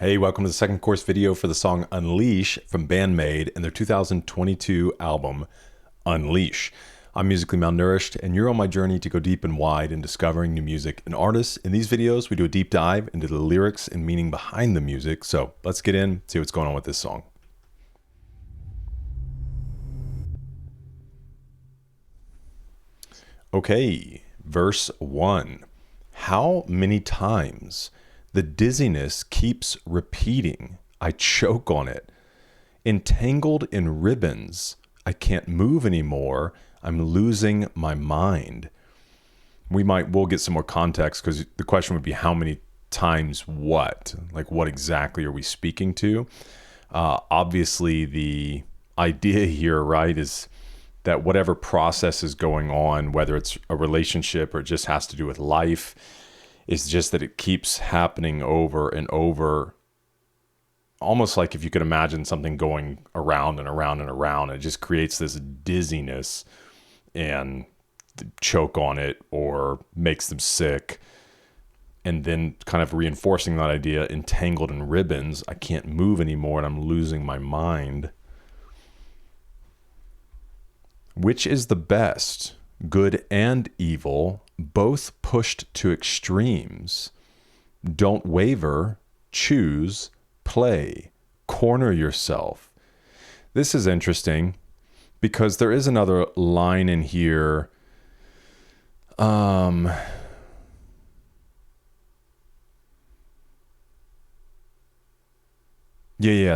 Hey, welcome to the second course video for the song Unleash from BAND-MAID and their 2022 album, Unleash. I'm musically malnourished, and you're on my journey to go deep and wide in discovering new music and artists. In these videos, we do a deep dive into the lyrics and meaning behind the music. So let's get in, see what's going on with this song. Okay, verse 1. How many times the dizziness keeps repeating. I choke on it. Entangled in ribbons. I can't move anymore. I'm losing my mind. We'll get some more context because the question would be how many times what? Like what exactly are we speaking to? Obviously the idea here, right, is that whatever process is going on, whether it's a relationship or it just has to do with life, is just that it keeps happening over and over. Almost like if you could imagine something going around and around and around, it just creates this dizziness and choke on it or makes them sick. And then kind of reinforcing that idea, entangled in ribbons, I can't move anymore and I'm losing my mind. Which is the best, good and evil, both pushed to extremes? Don't waver, choose, play, corner yourself. This is interesting because there is another line in here.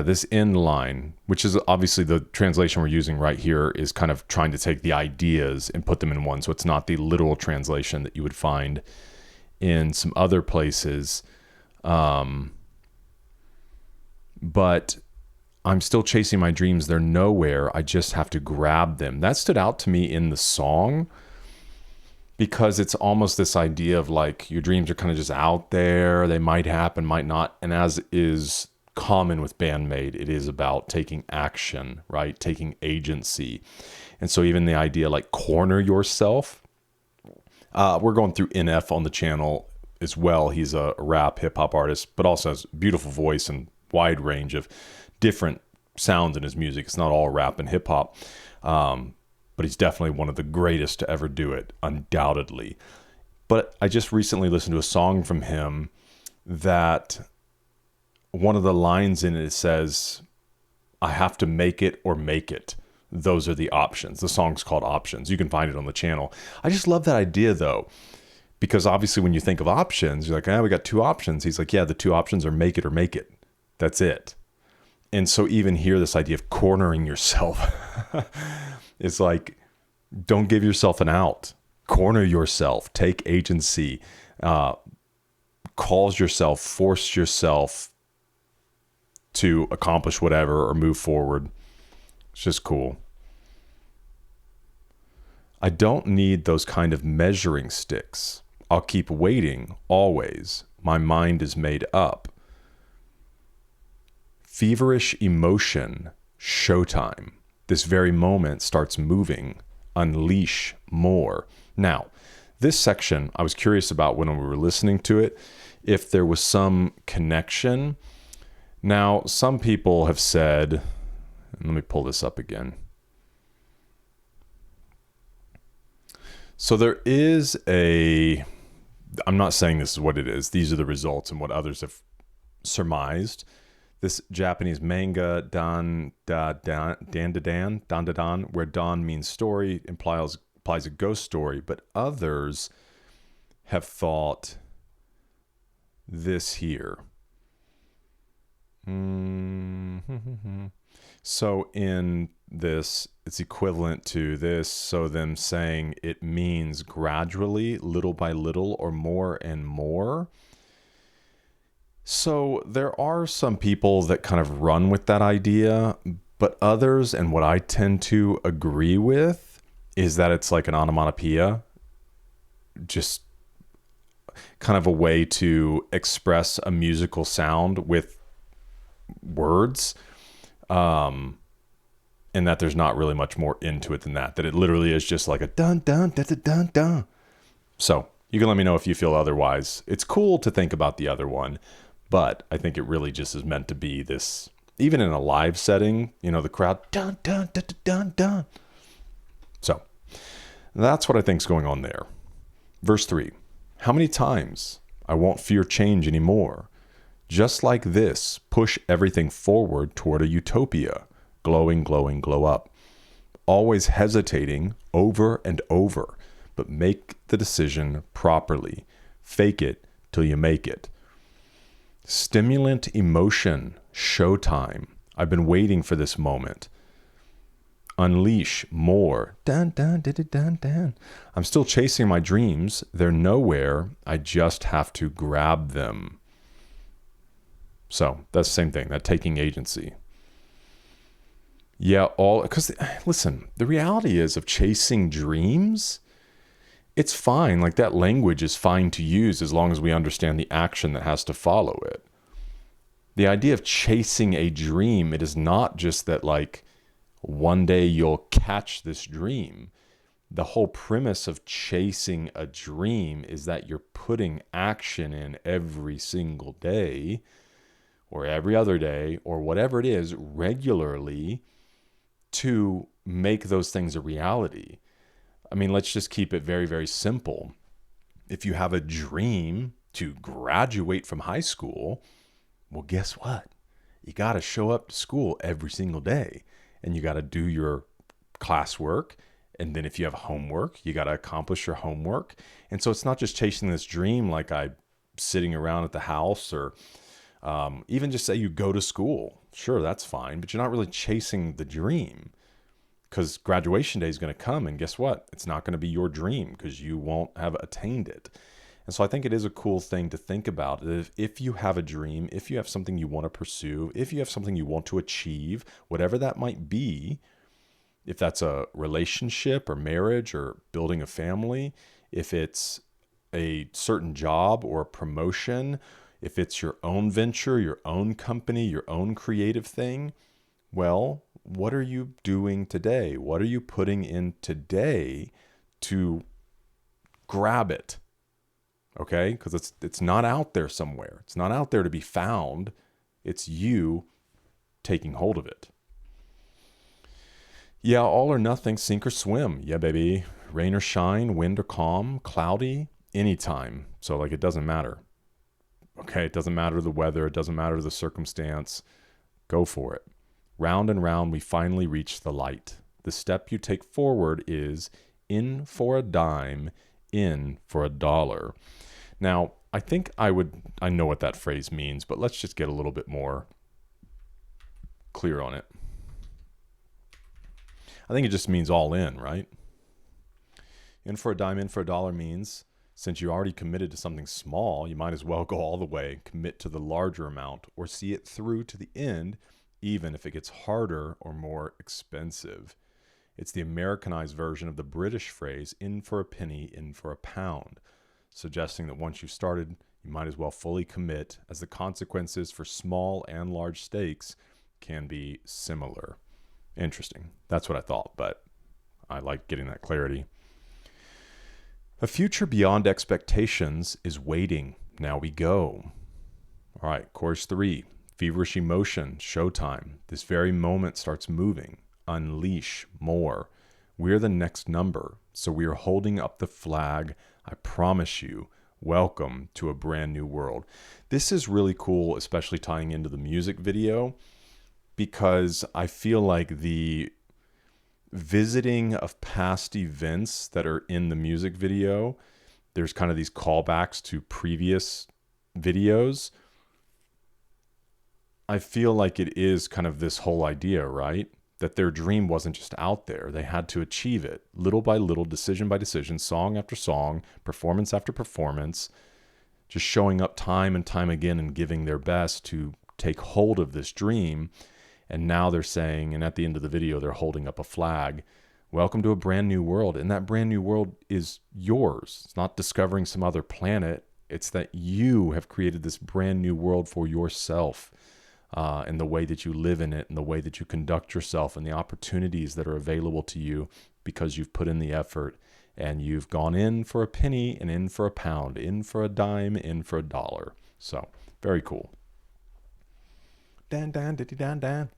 This end line, which is obviously the translation we're using right here, is kind of trying to take the ideas and put them in one. So it's not the literal translation that you would find in some other places. But I'm still chasing my dreams. They're nowhere. I just have to grab them. That stood out to me in the song because it's almost this idea of like your dreams are kind of just out there. They might happen, might not. And as is common with BAND-MAID, it is about taking action, right? Taking agency. And so even the idea like corner yourself, we're going through NF on the channel as well. He's a rap hip hop artist, but also has a beautiful voice and wide range of different sounds in his music. It's not all rap and hip hop, but he's definitely one of the greatest to ever do it, undoubtedly. But I just recently listened to a song from him that one of the lines in it says, I have to make it or make it. Those are the options. The song's called Options. You can find it on the channel. I just love that idea though, because obviously when you think of options, you're like, we got two options. He's like, yeah, the two options are make it or make it. That's it. And so even here, this idea of cornering yourself is like, don't give yourself an out. Corner yourself. Take agency. Cause yourself. Force yourself to accomplish whatever or move forward. It's just cool. I don't need those kind of measuring sticks. I'll keep waiting always. My mind is made up. Feverish emotion, showtime. This very moment starts moving. Unleash more. Now, this section, I was curious about when we were listening to it, if there was some connection. Now, some people have said, let me pull this up again. So there is I'm not saying this is what it is. These are the results and what others have surmised. This Japanese manga, Dan, where Dan means story, implies a ghost story, but others have thought this here. So in this, it's equivalent to this. So them saying it means gradually, little by little, or more and more. So there are some people that kind of run with that idea, but others, and what I tend to agree with, is that it's like an onomatopoeia, just kind of a way to express a musical sound with words, and that there's not really much more into it than that it literally is just like a dun dun dun dun dun dun. So you can let me know if you feel otherwise. It's cool to think about the other one, But I think it really just is meant to be this, even in a live setting, the crowd, dun, dun, dun, dun, dun, dun. So that's what I think is going on there. Verse 3, how many times I won't fear change anymore. Just like this, push everything forward toward a utopia. Glowing, glowing, glow up. Always hesitating over and over, but make the decision properly. Fake it till you make it. Stimulant emotion, showtime. I've been waiting for this moment. Unleash more. Dun, dun, dun, dun, dun, dun. I'm still chasing my dreams. They're nowhere. I just have to grab them. So that's the same thing, that taking agency. Yeah, because listen, the reality is of chasing dreams, it's fine. Like that language is fine to use as long as we understand the action that has to follow it. The idea of chasing a dream, it is not just that like one day you'll catch this dream. The whole premise of chasing a dream is that you're putting action in every single day or every other day or whatever it is regularly to make those things a reality. I mean, let's just keep it very, very simple. If you have a dream to graduate from high school, well, guess what? You got to show up to school every single day and you got to do your classwork. And then if you have homework, you got to accomplish your homework. And so it's not just chasing this dream like I'm sitting around at the house or even just say you go to school. Sure, that's fine, but you're not really chasing the dream because graduation day is going to come and guess what? It's not going to be your dream because you won't have attained it. And so I think it is a cool thing to think about. If you have a dream, if you have something you want to pursue, if you have something you want to achieve, whatever that might be, if that's a relationship or marriage or building a family, if it's a certain job or a promotion, if it's your own venture, your own company, your own creative thing, well, what are you doing today? What are you putting in today to grab it? Okay? Because it's not out there somewhere. It's not out there to be found. It's you taking hold of it. Yeah, all or nothing, sink or swim. Yeah, baby. Rain or shine, wind or calm, cloudy, anytime. So like it doesn't matter. Okay, it doesn't matter the weather. It doesn't matter the circumstance. Go for it. Round and round, we finally reach the light. The step you take forward is in for a dime, in for a dollar. Now, I think I know what that phrase means, but let's just get a little bit more clear on it. I think it just means all in, right? In for a dime, in for a dollar means since you already committed to something small, you might as well go all the way, commit to the larger amount, or see it through to the end, even if it gets harder or more expensive. It's the Americanized version of the British phrase, in for a penny, in for a pound, suggesting that once you've started, you might as well fully commit, as the consequences for small and large stakes can be similar. Interesting. That's what I thought, but I like getting that clarity. A future beyond expectations is waiting. Now we go. All right, chorus 3. Feverish emotion, showtime. This very moment starts moving. Unleash more. We're the next number, so we are holding up the flag. I promise you, welcome to a brand new world. This is really cool, especially tying into the music video, because I feel like the visiting of past events that are in the music video, there's kind of these callbacks to previous videos. I feel like it is kind of this whole idea, right? That their dream wasn't just out there. They had to achieve it little by little, decision by decision, song after song, performance after performance, just showing up time and time again and giving their best to take hold of this dream. And now they're saying, and at the end of the video, they're holding up a flag. Welcome to a brand new world. And that brand new world is yours. It's not discovering some other planet. It's that you have created this brand new world for yourself, and the way that you live in it and the way that you conduct yourself and the opportunities that are available to you because you've put in the effort and you've gone in for a penny and in for a pound, in for a dime, in for a dollar. So very cool. Dan, dan, diddy, dan, dan.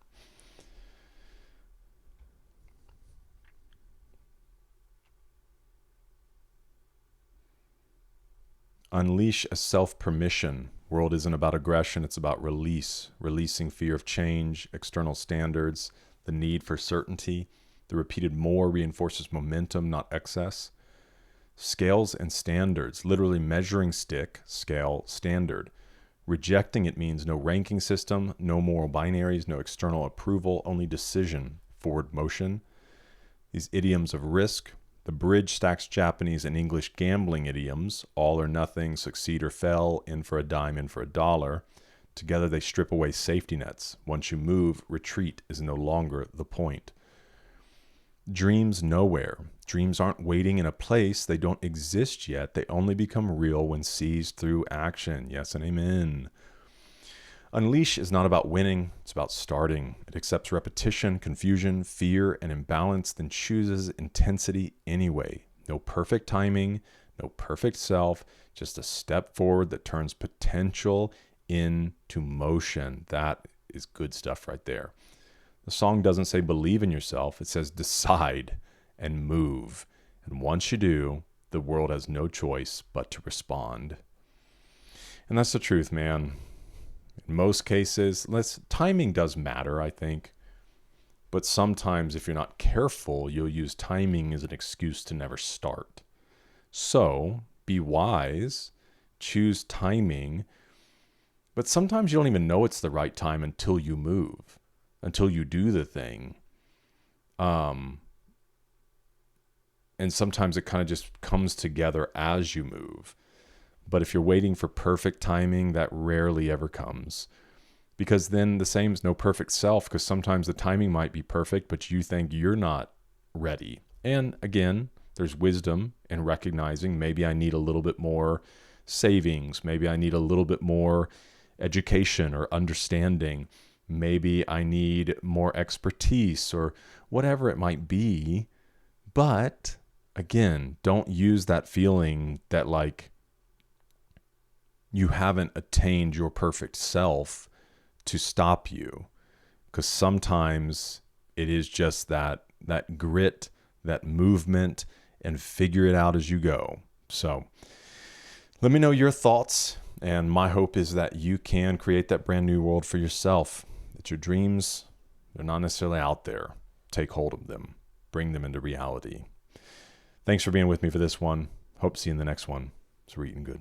Unleash a self-permission. World isn't about aggression, it's about release. Releasing fear of change, external standards, the need for certainty. The repeated more reinforces momentum, not excess. Scales and standards, literally measuring stick, scale, standard. Rejecting it means no ranking system, no moral binaries, no external approval, only decision, forward motion. These idioms of risk, the bridge stacks Japanese and English gambling idioms, all or nothing, succeed or fail, in for a dime, in for a dollar. Together they strip away safety nets. Once you move, retreat is no longer the point. Dreams nowhere. Dreams aren't waiting in a place. They don't exist yet. They only become real when seized through action. Yes and amen. Unleash is not about winning. It's about starting. It accepts repetition, confusion, fear, and imbalance, then chooses intensity anyway. No perfect timing, no perfect self, just a step forward that turns potential into motion. That is good stuff right there. The song doesn't say believe in yourself. It says decide and move. And once you do, the world has no choice but to respond. And that's the truth, man. In most cases, timing does matter, I think. But sometimes if you're not careful, you'll use timing as an excuse to never start. So be wise, choose timing. But sometimes you don't even know it's the right time until you move, until you do the thing. And sometimes it kind of just comes together as you move. But if you're waiting for perfect timing, that rarely ever comes. Because then the same is no perfect self, because sometimes the timing might be perfect, but you think you're not ready. And again, there's wisdom in recognizing maybe I need a little bit more savings. Maybe I need a little bit more education or understanding. Maybe I need more expertise or whatever it might be. But again, don't use that feeling that like you haven't attained your perfect self to stop you. Because sometimes it is just that grit, that movement, and figure it out as you go. So let me know your thoughts. And my hope is that you can create that brand new world for yourself. That your dreams, they're not necessarily out there. Take hold of them. Bring them into reality. Thanks for being with me for this one. Hope to see you in the next one. It's eating good.